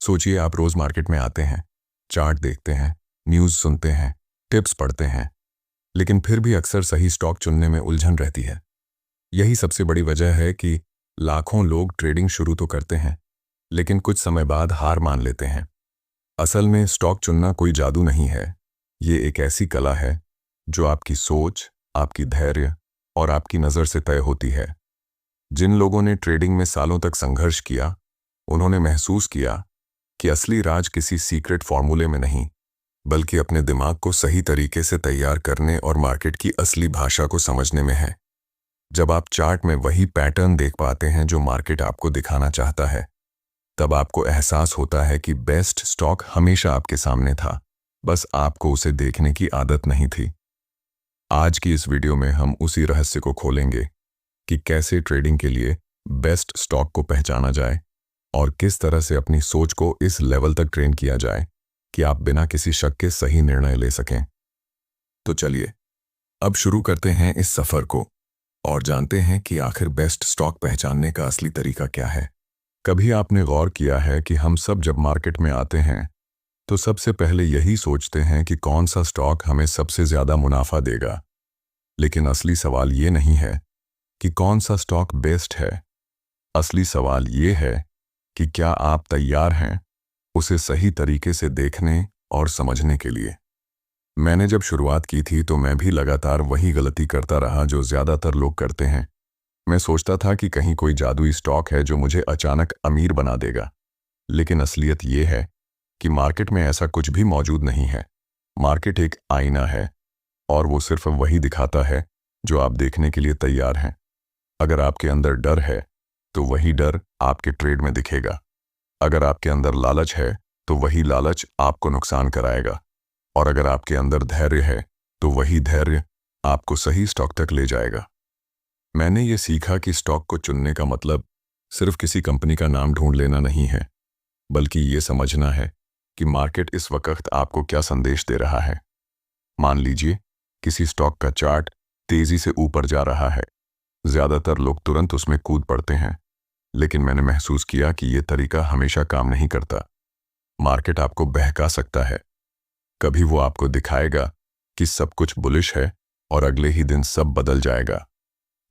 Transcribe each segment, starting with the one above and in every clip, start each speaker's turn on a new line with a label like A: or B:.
A: सोचिए आप रोज मार्केट में आते हैं, चार्ट देखते हैं, न्यूज़ सुनते हैं, टिप्स पढ़ते हैं, लेकिन फिर भी अक्सर सही स्टॉक चुनने में उलझन रहती है। यही सबसे बड़ी वजह है कि लाखों लोग ट्रेडिंग शुरू तो करते हैं, लेकिन कुछ समय बाद हार मान लेते हैं। असल में स्टॉक चुनना कोई जादू नहीं है। ये एक ऐसी कला है जो आपकी सोच, आपकी धैर्य और आपकी नज़र से तय होती है। जिन लोगों ने ट्रेडिंग में सालों तक संघर्ष किया, उन्होंने महसूस किया कि असली राज किसी सीक्रेट फॉर्मूले में नहीं, बल्कि अपने दिमाग को सही तरीके से तैयार करने और मार्केट की असली भाषा को समझने में है। जब आप चार्ट में वही पैटर्न देख पाते हैं जो मार्केट आपको दिखाना चाहता है, तब आपको एहसास होता है कि बेस्ट स्टॉक हमेशा आपके सामने था, बस आपको उसे देखने की आदत नहीं थी। आज की इस वीडियो में हम उसी रहस्य को खोलेंगे कि कैसे ट्रेडिंग के लिए बेस्ट स्टॉक को पहचाना जाए और किस तरह से अपनी सोच को इस लेवल तक ट्रेन किया जाए कि आप बिना किसी शक के सही निर्णय ले सकें। तो चलिए अब शुरू करते हैं इस सफर को और जानते हैं कि आखिर बेस्ट स्टॉक पहचानने का असली तरीका क्या है। कभी आपने गौर किया है कि हम सब जब मार्केट में आते हैं तो सबसे पहले यही सोचते हैं कि कौन सा स्टॉक हमें सबसे ज्यादा मुनाफा देगा, लेकिन असली सवाल ये नहीं है कि कौन सा स्टॉक बेस्ट है। असली सवाल ये है कि क्या आप तैयार हैं उसे सही तरीके से देखने और समझने के लिए। मैंने जब शुरुआत की थी तो मैं भी लगातार वही गलती करता रहा जो ज्यादातर लोग करते हैं। मैं सोचता था कि कहीं कोई जादुई स्टॉक है जो मुझे अचानक अमीर बना देगा, लेकिन असलियत ये है कि मार्केट में ऐसा कुछ भी मौजूद नहीं है। मार्केट एक आईना है और वो सिर्फ वही दिखाता है जो आप देखने के लिए तैयार हैं। अगर आपके अंदर डर है तो वही डर आपके ट्रेड में दिखेगा। अगर आपके अंदर लालच है तो वही लालच आपको नुकसान कराएगा, और अगर आपके अंदर धैर्य है तो वही धैर्य आपको सही स्टॉक तक ले जाएगा। मैंने ये सीखा कि स्टॉक को चुनने का मतलब सिर्फ किसी कंपनी का नाम ढूंढ लेना नहीं है, बल्कि ये समझना है कि मार्केट इस वक्त आपको क्या संदेश दे रहा है। मान लीजिए किसी स्टॉक का चार्ट तेजी से ऊपर जा रहा है। ज्यादातर लोग तुरंत उसमें कूद पड़ते हैं, लेकिन मैंने महसूस किया कि यह तरीका हमेशा काम नहीं करता। मार्केट आपको बहका सकता है। कभी वो आपको दिखाएगा कि सब कुछ बुलिश है और अगले ही दिन सब बदल जाएगा।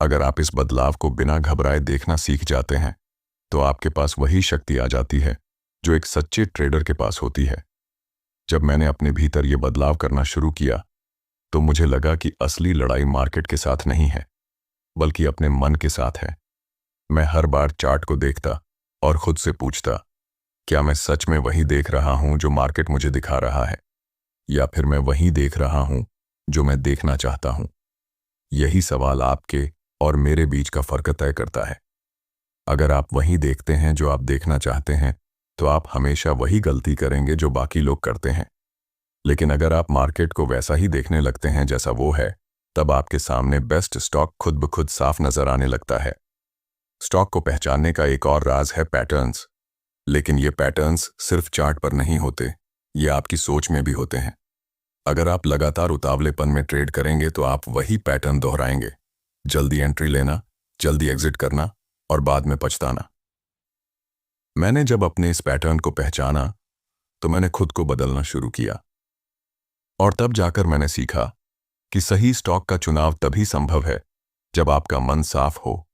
A: अगर आप इस बदलाव को बिना घबराए देखना सीख जाते हैं तो आपके पास वही शक्ति आ जाती है जो एक सच्चे ट्रेडर के पास होती है। जब मैंने अपने भीतर ये बदलाव करना शुरू किया तो मुझे लगा कि असली लड़ाई मार्केट के साथ नहीं है, बल्कि अपने मन के साथ है। मैं हर बार चार्ट को देखता और खुद से पूछता, क्या मैं सच में वही देख रहा हूं जो मार्केट मुझे दिखा रहा है, या फिर मैं वही देख रहा हूं जो मैं देखना चाहता हूं। यही सवाल आपके और मेरे बीच का फर्क तय करता है। अगर आप वही देखते हैं जो आप देखना चाहते हैं तो आप हमेशा वही गलती करेंगे जो बाकी लोग करते हैं। लेकिन अगर आप मार्केट को वैसा ही देखने लगते हैं जैसा वो है, तब आपके सामने बेस्ट स्टॉक खुद ब खुद साफ नजर आने लगता है। स्टॉक को पहचानने का एक और राज है पैटर्न्स। लेकिन ये पैटर्न्स सिर्फ चार्ट पर नहीं होते, ये आपकी सोच में भी होते हैं। अगर आप लगातार उतावलेपन में ट्रेड करेंगे तो आप वही पैटर्न दोहराएंगे। जल्दी एंट्री लेना, जल्दी एग्जिट करना और बाद में पछताना। मैंने जब अपने इस पैटर्न को पहचाना तो मैंने खुद को बदलना शुरू किया, और तब जाकर मैंने सीखा कि सही स्टॉक का चुनाव तभी संभव है जब आपका मन साफ हो,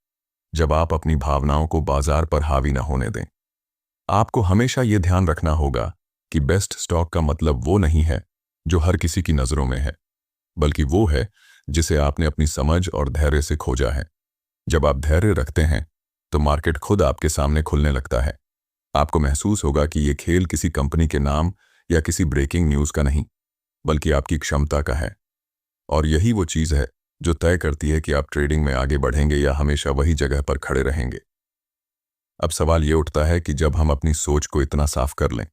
A: जब आप अपनी भावनाओं को बाजार पर हावी न होने दें। आपको हमेशा यह ध्यान रखना होगा कि बेस्ट स्टॉक का मतलब वो नहीं है जो हर किसी की नजरों में है, बल्कि वो है जिसे आपने अपनी समझ और धैर्य से खोजा है। जब आप धैर्य रखते हैं तो मार्केट खुद आपके सामने खुलने लगता है। आपको महसूस होगा कि ये खेल किसी कंपनी के नाम या किसी ब्रेकिंग न्यूज का नहीं, बल्कि आपकी क्षमता का है। और यही वो चीज है जो तय करती है कि आप ट्रेडिंग में आगे बढ़ेंगे या हमेशा वही जगह पर खड़े रहेंगे। अब सवाल ये उठता है कि जब हम अपनी सोच को इतना साफ कर लें,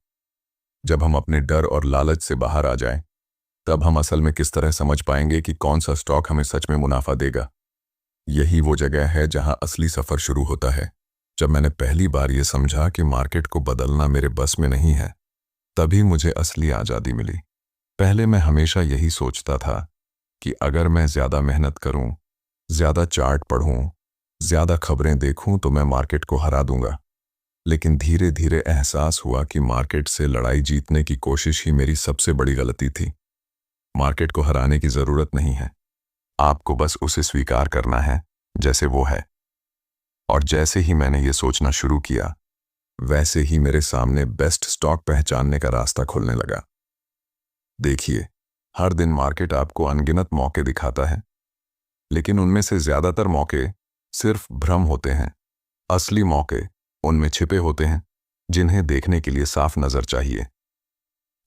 A: जब हम अपने डर और लालच से बाहर आ जाएं, तब हम असल में किस तरह समझ पाएंगे कि कौन सा स्टॉक हमें सच में मुनाफा देगा। यही वो जगह है जहां असली सफर शुरू होता है। जब मैंने पहली बार ये समझा कि मार्केट को बदलना मेरे बस में नहीं है, तभी मुझे असली आज़ादी मिली। पहले मैं हमेशा यही सोचता था कि अगर मैं ज्यादा मेहनत करूं, ज्यादा चार्ट पढ़ूं, ज्यादा खबरें देखूं तो मैं मार्केट को हरा दूंगा। लेकिन धीरे धीरे एहसास हुआ कि मार्केट से लड़ाई जीतने की कोशिश ही मेरी सबसे बड़ी गलती थी। मार्केट को हराने की जरूरत नहीं है, आपको बस उसे स्वीकार करना है जैसे वो है। और जैसे ही मैंने ये सोचना शुरू किया, वैसे ही मेरे सामने बेस्ट स्टॉक पहचानने का रास्ता खुलने लगा। देखिए, हर दिन मार्केट आपको अनगिनत मौके दिखाता है, लेकिन उनमें से ज्यादातर मौके सिर्फ भ्रम होते हैं। असली मौके उनमें छिपे होते हैं, जिन्हें देखने के लिए साफ नजर चाहिए।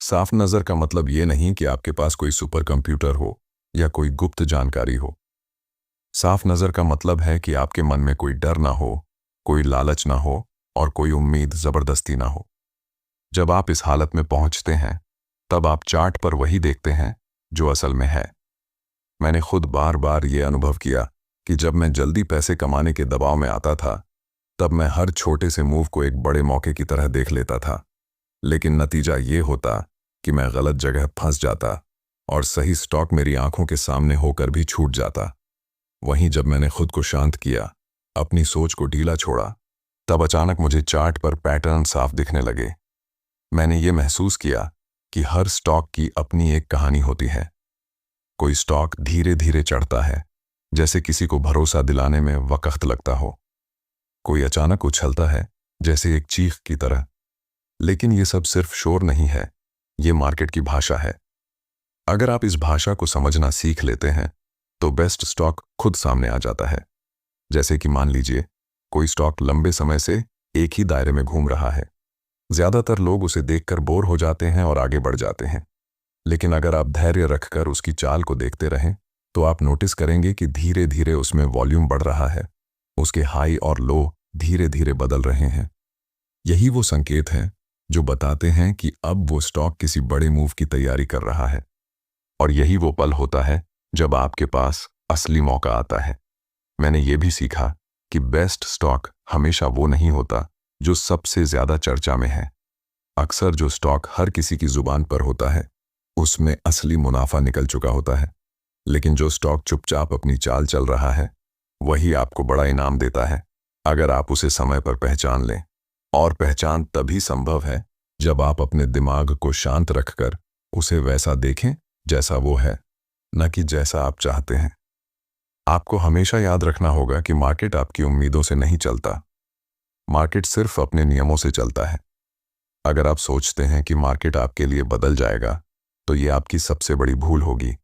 A: साफ नजर का मतलब ये नहीं कि आपके पास कोई सुपर कंप्यूटर हो या कोई गुप्त जानकारी हो। साफ नजर का मतलब है कि आपके मन में कोई डर ना हो, कोई लालच ना हो और कोई उम्मीद जबरदस्ती ना हो। जब आप इस हालत में पहुंचते हैं, तब आप चार्ट पर वही देखते हैं जो असल में है। मैंने खुद बार बार ये अनुभव किया कि जब मैं जल्दी पैसे कमाने के दबाव में आता था, तब मैं हर छोटे से मूव को एक बड़े मौके की तरह देख लेता था। लेकिन नतीजा ये होता कि मैं गलत जगह फंस जाता और सही स्टॉक मेरी आंखों के सामने होकर भी छूट जाता। वहीं जब मैंने खुद को शांत किया, अपनी सोच को ढीला छोड़ा, तब अचानक मुझे चार्ट पर पैटर्न साफ दिखने लगे। मैंने ये महसूस किया कि हर स्टॉक की अपनी एक कहानी होती है। कोई स्टॉक धीरे धीरे चढ़ता है, जैसे किसी को भरोसा दिलाने में वक्त लगता हो। कोई अचानक उछलता है, जैसे एक चीख की तरह। लेकिन ये सब सिर्फ शोर नहीं है, ये मार्केट की भाषा है। अगर आप इस भाषा को समझना सीख लेते हैं, तो बेस्ट स्टॉक खुद सामने आ जाता है। जैसे कि मान लीजिए, कोई स्टॉक लंबे समय से एक ही दायरे में घूम रहा है। ज्यादातर लोग उसे देखकर बोर हो जाते हैं और आगे बढ़ जाते हैं। लेकिन अगर आप धैर्य रखकर उसकी चाल को देखते रहें, तो आप नोटिस करेंगे कि धीरे धीरे उसमें वॉल्यूम बढ़ रहा है, उसके हाई और लो धीरे धीरे बदल रहे हैं। यही वो संकेत हैं जो बताते हैं कि अब वो स्टॉक किसी बड़े मूव की तैयारी कर रहा है। और यही वो पल होता है जब आपके पास असली मौका आता है। मैंने ये भी सीखा कि बेस्ट स्टॉक हमेशा वो नहीं होता जो सबसे ज्यादा चर्चा में है। अक्सर जो स्टॉक हर किसी की जुबान पर होता है, उसमें असली मुनाफा निकल चुका होता है। लेकिन जो स्टॉक चुपचाप अपनी चाल चल रहा है, वही आपको बड़ा इनाम देता है, अगर आप उसे समय पर पहचान लें। और पहचान तभी संभव है जब आप अपने दिमाग को शांत रखकर उसे वैसा देखें जैसा वो है, न कि जैसा आप चाहते हैं। आपको हमेशा याद रखना होगा कि मार्केट आपकी उम्मीदों से नहीं चलता। मार्केट सिर्फ अपने नियमों से चलता है। अगर आप सोचते हैं कि मार्केट आपके लिए बदल जाएगा, तो ये आपकी सबसे बड़ी भूल होगी।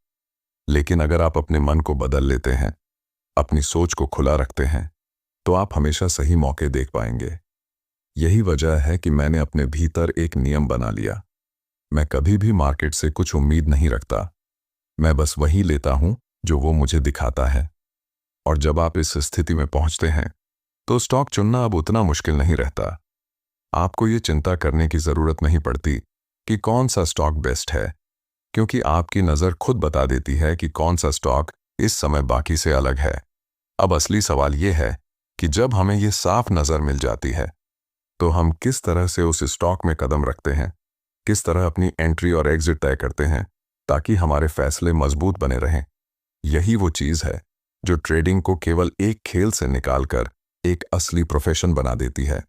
A: लेकिन अगर आप अपने मन को बदल लेते हैं, अपनी सोच को खुला रखते हैं, तो आप हमेशा सही मौके देख पाएंगे। यही वजह है कि मैंने अपने भीतर एक नियम बना लिया। मैं कभी भी मार्केट से कुछ उम्मीद नहीं रखता। मैं बस वही लेता हूं जो वो मुझे दिखाता है। और जब आप इस स्थिति में पहुंचते हैं, तो स्टॉक चुनना अब उतना मुश्किल नहीं रहता। आपको ये चिंता करने की जरूरत नहीं पड़ती कि कौन सा स्टॉक बेस्ट है, क्योंकि आपकी नज़र खुद बता देती है कि कौन सा स्टॉक इस समय बाकी से अलग है। अब असली सवाल यह है कि जब हमें ये साफ नज़र मिल जाती है, तो हम किस तरह से उस स्टॉक में कदम रखते हैं, किस तरह अपनी एंट्री और एग्जिट तय करते हैं, ताकि हमारे फैसले मजबूत बने रहें। यही वो चीज़ है जो ट्रेडिंग को केवल एक खेल से निकालकर एक असली प्रोफेशन बना देती है।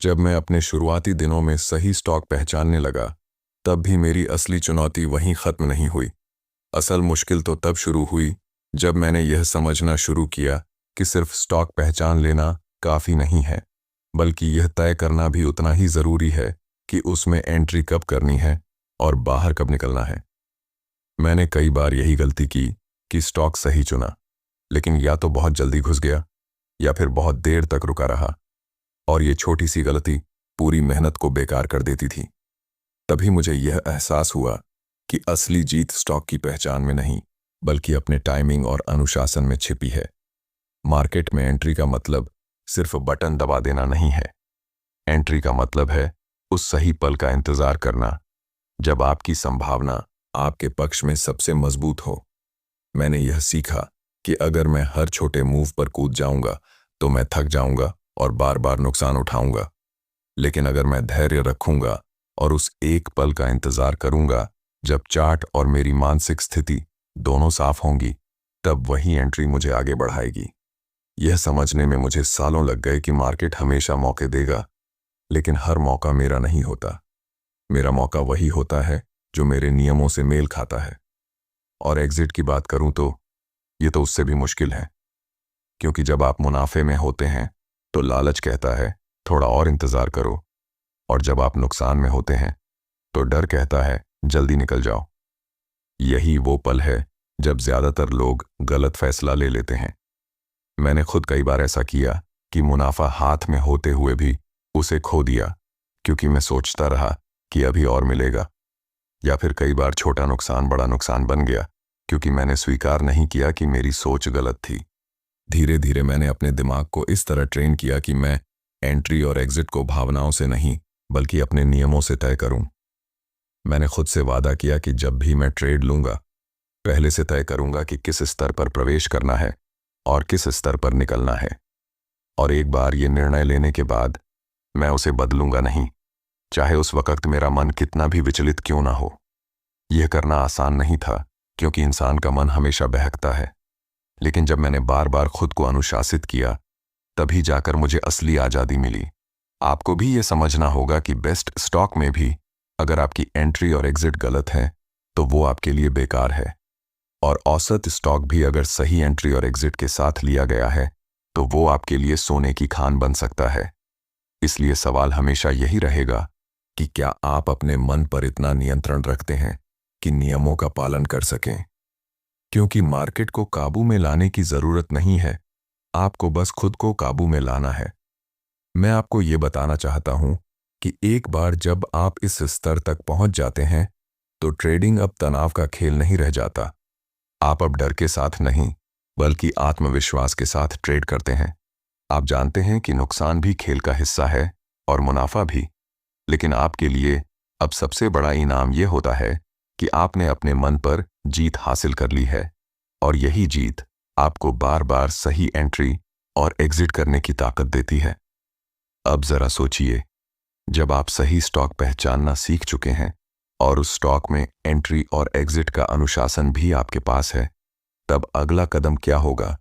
A: जब मैं अपने शुरुआती दिनों में सही स्टॉक पहचानने लगा, तब भी मेरी असली चुनौती वहीं ख़त्म नहीं हुई। असल मुश्किल तो तब शुरू हुई जब मैंने यह समझना शुरू किया कि सिर्फ स्टॉक पहचान लेना काफ़ी नहीं है, बल्कि यह तय करना भी उतना ही ज़रूरी है कि उसमें एंट्री कब करनी है और बाहर कब निकलना है। मैंने कई बार यही गलती की कि स्टॉक सही चुना, लेकिन या तो बहुत जल्दी घुस गया या फिर बहुत देर तक रुका रहा, और ये छोटी सी गलती पूरी मेहनत को बेकार कर देती थी। तभी मुझे यह एहसास हुआ कि असली जीत स्टॉक की पहचान में नहीं, बल्कि अपने टाइमिंग और अनुशासन में छिपी है। मार्केट में एंट्री का मतलब सिर्फ बटन दबा देना नहीं है। एंट्री का मतलब है उस सही पल का इंतजार करना, जब आपकी संभावना आपके पक्ष में सबसे मजबूत हो। मैंने यह सीखा कि अगर मैं हर छोटे मूव पर कूद जाऊंगा, तो मैं थक जाऊंगा और बार बार नुकसान उठाऊंगा। लेकिन अगर मैं धैर्य रखूंगा और उस एक पल का इंतजार करूंगा जब चार्ट और मेरी मानसिक स्थिति दोनों साफ होंगी, तब वही एंट्री मुझे आगे बढ़ाएगी। यह समझने में मुझे सालों लग गए कि मार्केट हमेशा मौके देगा, लेकिन हर मौका मेरा नहीं होता। मेरा मौका वही होता है जो मेरे नियमों से मेल खाता है। और एग्जिट की बात करूं तो ये तो उससे भी मुश्किल है, क्योंकि जब आप मुनाफे में होते हैं तो लालच कहता है थोड़ा और इंतजार करो, और जब आप नुकसान में होते हैं तो डर कहता है जल्दी निकल जाओ। यही वो पल है जब ज्यादातर लोग गलत फैसला ले लेते हैं। मैंने खुद कई बार ऐसा किया कि मुनाफा हाथ में होते हुए भी उसे खो दिया, क्योंकि मैं सोचता रहा कि अभी और मिलेगा। या फिर कई बार छोटा नुकसान बड़ा नुकसान बन गया, क्योंकि मैंने स्वीकार नहीं किया कि मेरी सोच गलत थी। धीरे धीरे मैंने अपने दिमाग को इस तरह ट्रेन किया कि मैं एंट्री और एग्जिट को भावनाओं से नहीं बल्कि अपने नियमों से तय करूं। मैंने खुद से वादा किया कि जब भी मैं ट्रेड लूंगा, पहले से तय करूंगा कि किस स्तर पर प्रवेश करना है और किस स्तर पर निकलना है। और एक बार ये निर्णय लेने के बाद मैं उसे बदलूंगा नहीं, चाहे उस वक्त मेरा मन कितना भी विचलित क्यों ना हो। यह करना आसान नहीं था, क्योंकि इंसान का मन हमेशा बहकता है। लेकिन जब मैंने बार बार खुद को अनुशासित किया, तभी जाकर मुझे असली आज़ादी मिली। आपको भी ये समझना होगा कि बेस्ट स्टॉक में भी अगर आपकी एंट्री और एग्जिट गलत है तो वो आपके लिए बेकार है, और औसत स्टॉक भी अगर सही एंट्री और एग्जिट के साथ लिया गया है तो वो आपके लिए सोने की खान बन सकता है। इसलिए सवाल हमेशा यही रहेगा कि क्या आप अपने मन पर इतना नियंत्रण रखते हैं कि नियमों का पालन कर सकें। क्योंकि मार्केट को काबू में लाने की जरूरत नहीं है, आपको बस खुद को काबू में लाना है। मैं आपको ये बताना चाहता हूं कि एक बार जब आप इस स्तर तक पहुंच जाते हैं तो ट्रेडिंग अब तनाव का खेल नहीं रह जाता। आप अब डर के साथ नहीं बल्कि आत्मविश्वास के साथ ट्रेड करते हैं। आप जानते हैं कि नुकसान भी खेल का हिस्सा है और मुनाफा भी, लेकिन आपके लिए अब सबसे बड़ा इनाम यह होता है कि आपने अपने मन पर जीत हासिल कर ली है, और यही जीत आपको बार बार सही एंट्री और एग्जिट करने की ताकत देती है। अब जरा सोचिए, जब आप सही स्टॉक पहचानना सीख चुके हैं और उस स्टॉक में एंट्री और एग्जिट का अनुशासन भी आपके पास है, तब अगला कदम क्या होगा?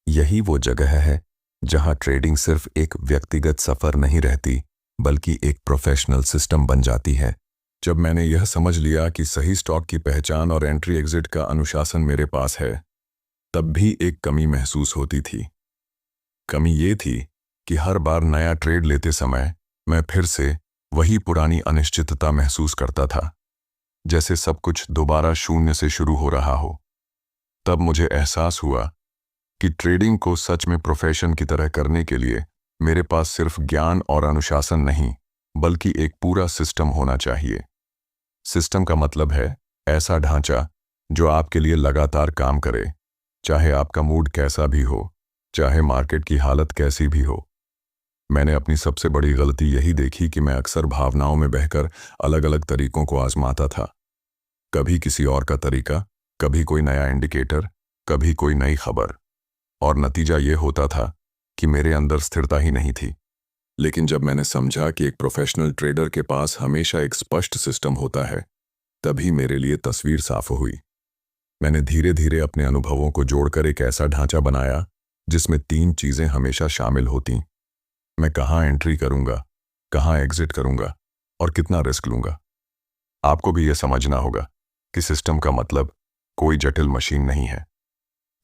A: यही वो जगह है जहां ट्रेडिंग सिर्फ एक व्यक्तिगत सफर नहीं रहती बल्कि एक प्रोफेशनल सिस्टम बन जाती है। जब मैंने यह समझ लिया कि सही स्टॉक की पहचान और एंट्री एग्जिट का अनुशासन मेरे पास है, तब भी एक कमी महसूस होती थी। कमी ये थी कि हर बार नया ट्रेड लेते समय मैं फिर से वही पुरानी अनिश्चितता महसूस करता था, जैसे सब कुछ दोबारा शून्य से शुरू हो रहा हो। तब मुझे एहसास हुआ कि ट्रेडिंग को सच में प्रोफेशन की तरह करने के लिए मेरे पास सिर्फ ज्ञान और अनुशासन नहीं बल्कि एक पूरा सिस्टम होना चाहिए। सिस्टम का मतलब है ऐसा ढांचा जो आपके लिए लगातार काम करे, चाहे आपका मूड कैसा भी हो, चाहे मार्केट की हालत कैसी भी हो। मैंने अपनी सबसे बड़ी गलती यही देखी कि मैं अक्सर भावनाओं में बहकर अलग अलग तरीकों को आजमाता था। कभी किसी और का तरीका, कभी कोई नया इंडिकेटर, कभी कोई नई खबर, और नतीजा ये होता था कि मेरे अंदर स्थिरता ही नहीं थी। लेकिन जब मैंने समझा कि एक प्रोफेशनल ट्रेडर के पास हमेशा एक स्पष्ट सिस्टम होता है, तभी मेरे लिए तस्वीर साफ हुई। मैंने धीरे धीरे अपने अनुभवों को जोड़कर एक ऐसा ढांचा बनाया जिसमें 3 चीजें हमेशा शामिल होती। मैं कहाँ एंट्री करूंगा, कहाँ एग्जिट करूंगा और कितना रिस्क लूंगा। आपको भी यह समझना होगा कि सिस्टम का मतलब कोई जटिल मशीन नहीं है।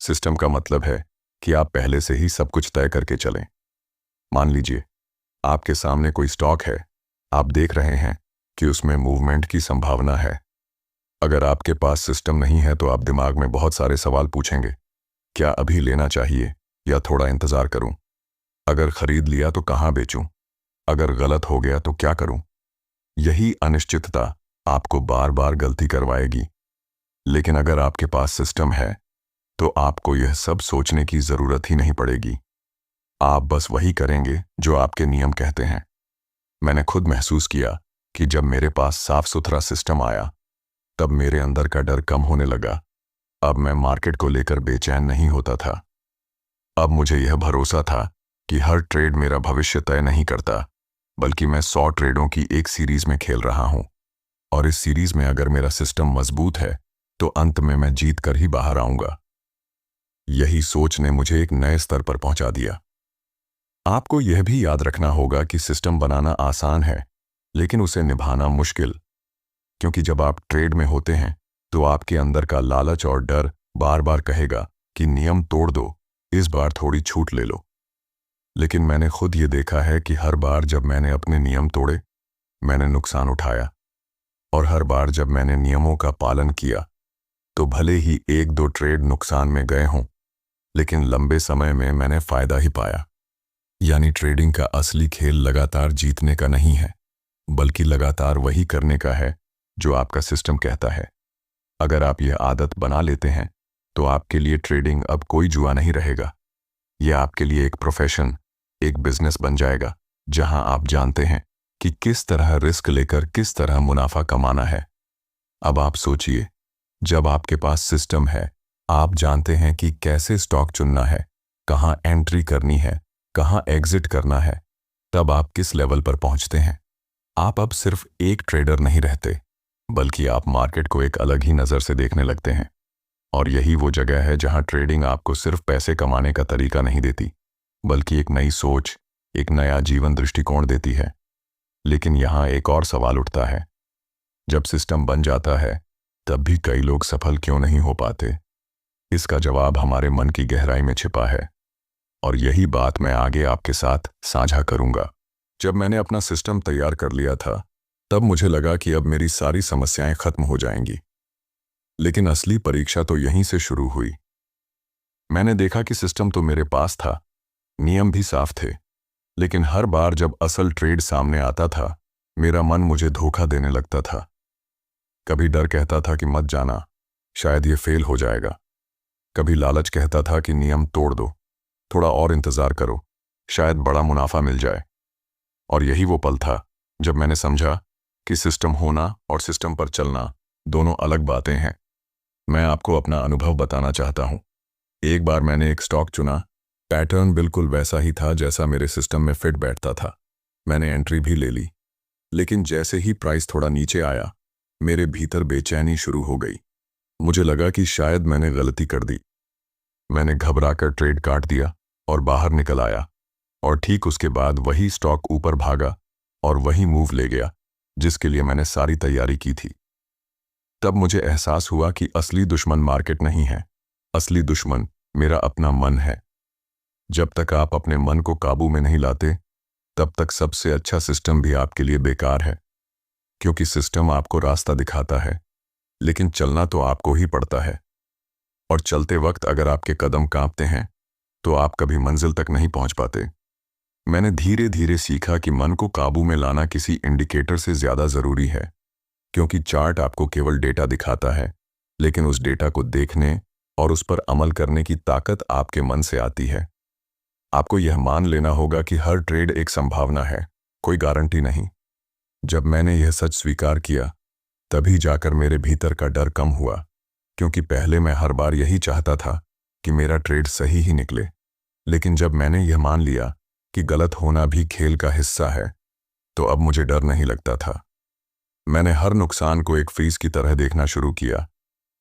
A: सिस्टम का मतलब है कि आप पहले से ही सब कुछ तय करके चलें। मान लीजिए आपके सामने कोई स्टॉक है, आप देख रहे हैं कि उसमें मूवमेंट की संभावना है। अगर आपके पास सिस्टम नहीं है तो आप दिमाग में बहुत सारे सवाल पूछेंगे। क्या अभी लेना चाहिए या थोड़ा इंतजार करूं? अगर खरीद लिया तो कहां बेचूं? अगर गलत हो गया तो क्या करूं? यही अनिश्चितता आपको बार बार गलती करवाएगी। लेकिन अगर आपके पास सिस्टम है तो आपको यह सब सोचने की जरूरत ही नहीं पड़ेगी। आप बस वही करेंगे जो आपके नियम कहते हैं। मैंने खुद महसूस किया कि जब मेरे पास साफ सुथरा सिस्टम आया, तब मेरे अंदर का डर कम होने लगा। अब मैं मार्केट को लेकर बेचैन नहीं होता था। अब मुझे यह भरोसा था कि हर ट्रेड मेरा भविष्य तय नहीं करता, बल्कि मैं 100 ट्रेडों की एक सीरीज में खेल रहा हूं, और इस सीरीज में अगर मेरा सिस्टम मजबूत है तो अंत में मैं जीत कर ही बाहर आऊंगा। यही सोच ने मुझे एक नए स्तर पर पहुंचा दिया। आपको यह भी याद रखना होगा कि सिस्टम बनाना आसान है, लेकिन उसे निभाना मुश्किल। क्योंकि जब आप ट्रेड में होते हैं तो आपके अंदर का लालच और डर बार बार कहेगा कि नियम तोड़ दो, इस बार थोड़ी छूट ले लो। लेकिन मैंने खुद ये देखा है कि हर बार जब मैंने अपने नियम तोड़े, मैंने नुकसान उठाया। और हर बार जब मैंने नियमों का पालन किया, तो भले ही एक दो ट्रेड नुकसान में गए हों, लेकिन लंबे समय में मैंने फायदा ही पाया। यानी ट्रेडिंग का असली खेल लगातार जीतने का नहीं है, बल्कि लगातार वही करने का है जो आपका सिस्टम कहता है। अगर आप यह आदत बना लेते हैं तो आपके लिए ट्रेडिंग अब कोई जुआ नहीं रहेगा। यह आपके लिए एक प्रोफेशन, एक बिजनेस बन जाएगा, जहां आप जानते हैं कि किस तरह रिस्क लेकर किस तरह मुनाफा कमाना है। अब आप सोचिए, जब आपके पास सिस्टम है, आप जानते हैं कि कैसे स्टॉक चुनना है, कहां एंट्री करनी है, कहां एग्जिट करना है, तब आप किस लेवल पर पहुंचते हैं। आप अब सिर्फ एक ट्रेडर नहीं रहते, बल्कि आप मार्केट को एक अलग ही नज़र से देखने लगते हैं। और यही वो जगह है जहां ट्रेडिंग आपको सिर्फ पैसे कमाने का तरीका नहीं देती, बल्कि एक नई सोच, एक नया जीवन दृष्टिकोण देती है। लेकिन यहां एक और सवाल उठता है, जब सिस्टम बन जाता है तब भी कई लोग सफल क्यों नहीं हो पाते? इसका जवाब हमारे मन की गहराई में छिपा है, और यही बात मैं आगे आपके साथ साझा करूंगा। जब मैंने अपना सिस्टम तैयार कर लिया था, तब मुझे लगा कि अब मेरी सारी समस्याएं खत्म हो जाएंगी। लेकिन असली परीक्षा तो यहीं से शुरू हुई। मैंने देखा कि सिस्टम तो मेरे पास था, नियम भी साफ थे, लेकिन हर बार जब असल ट्रेड सामने आता था, मेरा मन मुझे धोखा देने लगता था। कभी डर कहता था कि मत जाना, शायद ये फेल हो जाएगा। कभी लालच कहता था कि नियम तोड़ दो, थोड़ा और इंतजार करो, शायद बड़ा मुनाफा मिल जाए। और यही वो पल था जब मैंने समझा कि सिस्टम होना और सिस्टम पर चलना दोनों अलग बातें हैं। मैं आपको अपना अनुभव बताना चाहता हूं। एक बार मैंने एक स्टॉक चुना, पैटर्न बिल्कुल वैसा ही था जैसा मेरे सिस्टम में फिट बैठता था। मैंने एंट्री भी ले ली, लेकिन जैसे ही प्राइस थोड़ा नीचे आया, मेरे भीतर बेचैनी शुरू हो गई। मुझे लगा कि शायद मैंने गलती कर दी। मैंने घबराकर ट्रेड काट दिया और बाहर निकल आया, और ठीक उसके बाद वही स्टॉक ऊपर भागा और वही मूव ले गया जिसके लिए मैंने सारी तैयारी की थी। तब मुझे एहसास हुआ कि असली दुश्मन मार्केट नहीं है, असली दुश्मन मेरा अपना मन है। जब तक आप अपने मन को काबू में नहीं लाते, तब तक सबसे अच्छा सिस्टम भी आपके लिए बेकार है। क्योंकि सिस्टम आपको रास्ता दिखाता है, लेकिन चलना तो आपको ही पड़ता है। और चलते वक्त अगर आपके कदम कांपते हैं, तो आप कभी मंजिल तक नहीं पहुंच पाते। मैंने धीरे धीरे सीखा कि मन को काबू में लाना किसी इंडिकेटर से ज्यादा जरूरी है, क्योंकि चार्ट आपको केवल डेटा दिखाता है, लेकिन उस डेटा को देखने और उस पर अमल करने की ताकत आपके मन से आती है। आपको यह मान लेना होगा कि हर ट्रेड एक संभावना है, कोई गारंटी नहीं। जब मैंने यह सच स्वीकार किया, तभी जाकर मेरे भीतर का डर कम हुआ, क्योंकि पहले मैं हर बार यही चाहता था कि मेरा ट्रेड सही ही निकले। लेकिन जब मैंने यह मान लिया कि गलत होना भी खेल का हिस्सा है, तो अब मुझे डर नहीं लगता था। मैंने हर नुकसान को एक फीस की तरह देखना शुरू किया,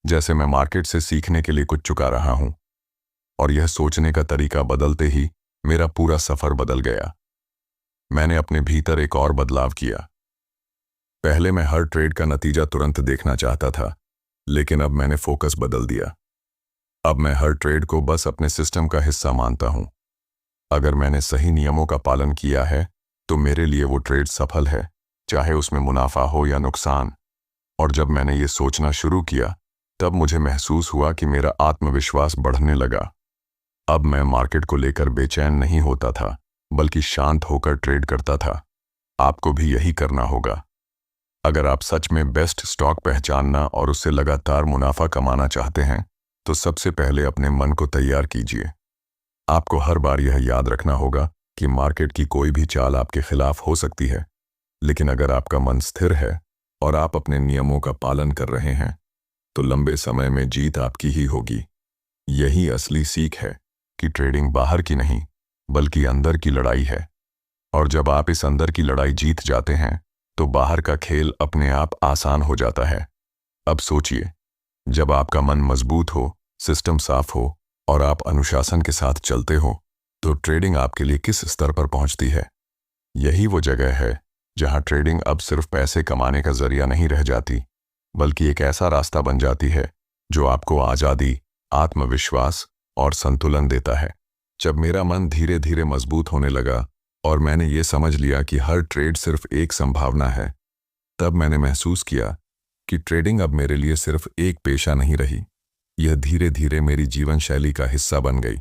A: जैसे मैं मार्केट से सीखने के लिए कुछ चुका रहा हूं। और यह सोचने का तरीका बदलते ही मेरा पूरा सफर बदल गया। मैंने अपने भीतर एक और बदलाव किया। पहले मैं हर ट्रेड का नतीजा तुरंत देखना चाहता था, लेकिन अब मैंने फोकस बदल दिया। अब मैं हर ट्रेड को बस अपने सिस्टम का हिस्सा मानता हूं। अगर मैंने सही नियमों का पालन किया है, तो मेरे लिए वो ट्रेड सफल है, चाहे उसमें मुनाफा हो या नुकसान। और जब मैंने ये सोचना शुरू किया, तब मुझे महसूस हुआ कि मेरा आत्मविश्वास बढ़ने लगा। अब मैं मार्केट को लेकर बेचैन नहीं होता था, बल्कि शांत होकर ट्रेड करता था। आपको भी यही करना होगा। अगर आप सच में बेस्ट स्टॉक पहचानना और उससे लगातार मुनाफा कमाना चाहते हैं, तो सबसे पहले अपने मन को तैयार कीजिए। आपको हर बार यह याद रखना होगा कि मार्केट की कोई भी चाल आपके खिलाफ हो सकती है, लेकिन अगर आपका मन स्थिर है और आप अपने नियमों का पालन कर रहे हैं, तो लंबे समय में जीत आपकी ही होगी। यही असली सीख है कि ट्रेडिंग बाहर की नहीं, बल्कि अंदर की लड़ाई है। और जब आप इस अंदर की लड़ाई जीत जाते हैं, तो बाहर का खेल अपने आप आसान हो जाता है। अब सोचिए, जब आपका मन मजबूत हो, सिस्टम साफ हो और आप अनुशासन के साथ चलते हो, तो ट्रेडिंग आपके लिए किस स्तर पर पहुंचती है? यही वो जगह है जहां ट्रेडिंग अब सिर्फ पैसे कमाने का जरिया नहीं रह जाती, बल्कि एक ऐसा रास्ता बन जाती है जो आपको आज़ादी, आत्मविश्वास और संतुलन देता है। जब मेरा मन धीरे धीरे मजबूत होने लगा और मैंने ये समझ लिया कि हर ट्रेड सिर्फ एक संभावना है, तब मैंने महसूस किया कि ट्रेडिंग अब मेरे लिए सिर्फ एक पेशा नहीं रही, यह धीरे धीरे मेरी जीवन शैली का हिस्सा बन गई।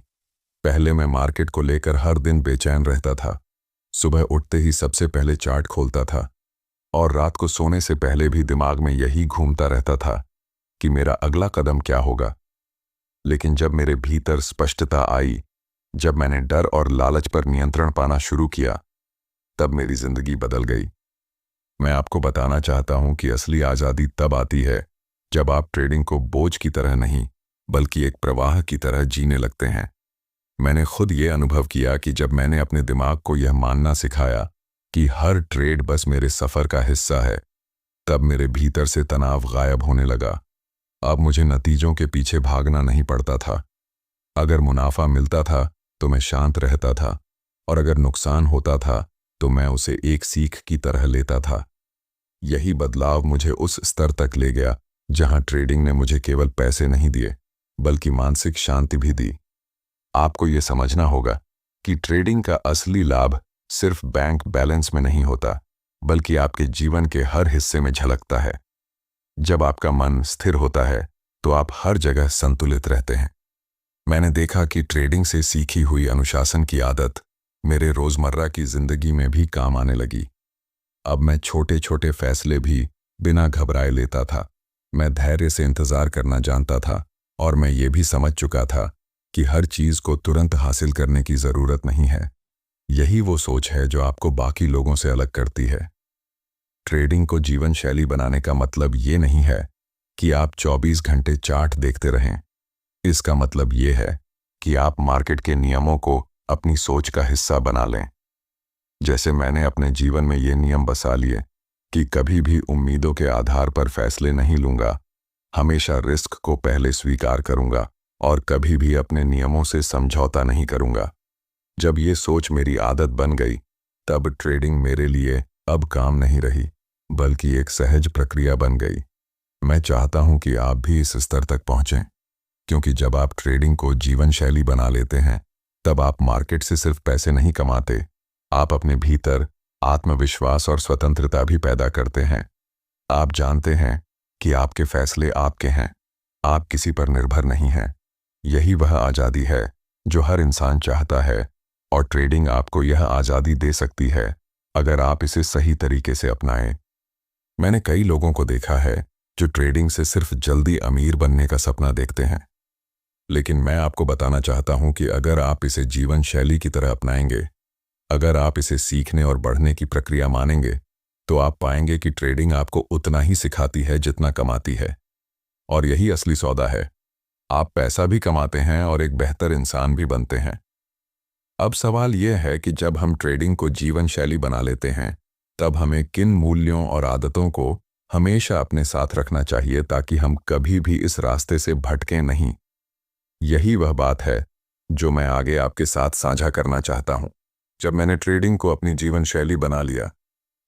A: पहले मैं मार्केट को लेकर हर दिन बेचैन रहता था। सुबह उठते ही सबसे पहले चार्ट खोलता था और रात को सोने से पहले भी दिमाग में यही घूमता रहता था कि मेरा अगला कदम क्या होगा। लेकिन जब मेरे भीतर स्पष्टता आई, जब मैंने डर और लालच पर नियंत्रण पाना शुरू किया, तब मेरी जिंदगी बदल गई। मैं आपको बताना चाहता हूं कि असली आज़ादी तब आती है जब आप ट्रेडिंग को बोझ की तरह नहीं, बल्कि एक प्रवाह की तरह जीने लगते हैं। मैंने खुद ये अनुभव किया कि जब मैंने अपने दिमाग को यह मानना सिखाया कि हर ट्रेड बस मेरे सफ़र का हिस्सा है, तब मेरे भीतर से तनाव गायब होने लगा। अब मुझे नतीजों के पीछे भागना नहीं पड़ता था। अगर मुनाफा मिलता था तो मैं शांत रहता था, और अगर नुकसान होता था तो मैं उसे एक सीख की तरह लेता था। यही बदलाव मुझे उस स्तर तक ले गया जहां ट्रेडिंग ने मुझे केवल पैसे नहीं दिए, बल्कि मानसिक शांति भी दी। आपको ये समझना होगा कि ट्रेडिंग का असली लाभ सिर्फ बैंक बैलेंस में नहीं होता, बल्कि आपके जीवन के हर हिस्से में झलकता है। जब आपका मन स्थिर होता है तो आप हर जगह संतुलित रहते हैं। मैंने देखा कि ट्रेडिंग से सीखी हुई अनुशासन की आदत मेरे रोजमर्रा की जिंदगी में भी काम आने लगी। अब मैं छोटे छोटे फैसले भी बिना घबराए लेता था। मैं धैर्य से इंतजार करना जानता था, और मैं ये भी समझ चुका था कि हर चीज को तुरंत हासिल करने की जरूरत नहीं है। यही वो सोच है जो आपको बाकी लोगों से अलग करती है। ट्रेडिंग को जीवन शैली बनाने का मतलब ये नहीं है कि आप 24 घंटे चार्ट देखते रहें। इसका मतलब ये है कि आप मार्केट के नियमों को अपनी सोच का हिस्सा बना लें। जैसे मैंने अपने जीवन में ये नियम बसा लिए कि कभी भी उम्मीदों के आधार पर फैसले नहीं लूंगा, हमेशा रिस्क को पहले स्वीकार करूंगा और कभी भी अपने नियमों से समझौता नहीं करूंगा। जब ये सोच मेरी आदत बन गई, तब ट्रेडिंग मेरे लिए अब काम नहीं रही, बल्कि एक सहज प्रक्रिया बन गई। मैं चाहता हूं कि आप भी इस स्तर तक पहुंचें, क्योंकि जब आप ट्रेडिंग को जीवन शैली बना लेते हैं, तब आप मार्केट से सिर्फ पैसे नहीं कमाते, आप अपने भीतर आत्मविश्वास और स्वतंत्रता भी पैदा करते हैं। आप जानते हैं कि आपके फैसले आपके हैं, आप किसी पर निर्भर नहीं हैं। यही वह आज़ादी है जो हर इंसान चाहता है, और ट्रेडिंग आपको यह आज़ादी दे सकती है अगर आप इसे सही तरीके से अपनाएं। मैंने कई लोगों को देखा है जो ट्रेडिंग से सिर्फ जल्दी अमीर बनने का सपना देखते हैं, लेकिन मैं आपको बताना चाहता हूं कि अगर आप इसे जीवन शैली की तरह अपनाएंगे, अगर आप इसे सीखने और बढ़ने की प्रक्रिया मानेंगे, तो आप पाएंगे कि ट्रेडिंग आपको उतना ही सिखाती है जितना कमाती है। और यही असली सौदा है। आप पैसा भी कमाते हैं और एक बेहतर इंसान भी बनते हैं। अब सवाल यह है कि जब हम ट्रेडिंग को जीवन शैली बना लेते हैं, तब हमें किन मूल्यों और आदतों को हमेशा अपने साथ रखना चाहिए ताकि हम कभी भी इस रास्ते से भटकें नहीं। यही वह बात है जो मैं आगे आपके साथ साझा करना चाहता हूं। जब मैंने ट्रेडिंग को अपनी जीवन शैली बना लिया,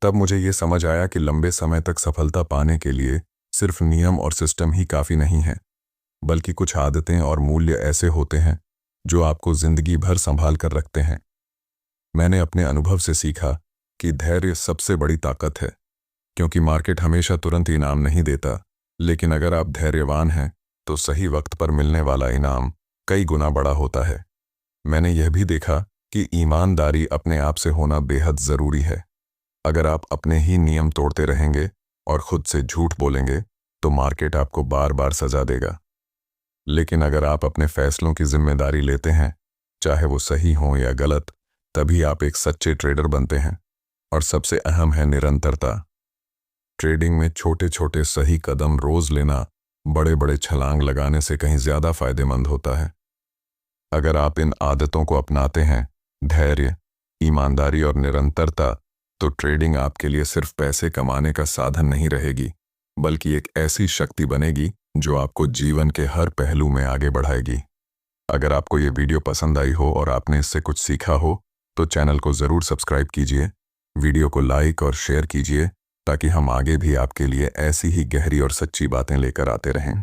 A: तब मुझे ये समझ आया कि लंबे समय तक सफलता पाने के लिए सिर्फ नियम और सिस्टम ही काफ़ी नहीं है, बल्कि कुछ आदतें और मूल्य ऐसे होते हैं जो आपको जिंदगी भर संभाल कर रखते हैं। मैंने अपने अनुभव से सीखा कि धैर्य सबसे बड़ी ताकत है, क्योंकि मार्केट हमेशा तुरंत इनाम नहीं देता, लेकिन अगर आप धैर्यवान हैं तो सही वक्त पर मिलने वाला इनाम कई गुना बड़ा होता है। मैंने यह भी देखा कि ईमानदारी अपने आप से होना बेहद ज़रूरी है। अगर आप अपने ही नियम तोड़ते रहेंगे और खुद से झूठ बोलेंगे, तो मार्केट आपको बार बार सजा देगा। लेकिन अगर आप अपने फैसलों की जिम्मेदारी लेते हैं, चाहे वो सही हो या गलत, तभी आप एक सच्चे ट्रेडर बनते हैं। और सबसे अहम है निरंतरता। ट्रेडिंग में छोटे छोटे सही कदम रोज लेना बड़े बड़े छलांग लगाने से कहीं ज्यादा फायदेमंद होता है। अगर आप इन आदतों को अपनाते हैं, धैर्य, ईमानदारी और निरंतरता, तो ट्रेडिंग आपके लिए सिर्फ पैसे कमाने का साधन नहीं रहेगी, बल्कि एक ऐसी शक्ति बनेगी जो आपको जीवन के हर पहलू में आगे बढ़ाएगी। अगर आपको ये वीडियो पसंद आई हो और आपने इससे कुछ सीखा हो तो चैनल को ज़रूर सब्सक्राइब कीजिए, वीडियो को लाइक और शेयर कीजिए ताकि हम आगे भी आपके लिए ऐसी ही गहरी और सच्ची बातें लेकर आते रहें।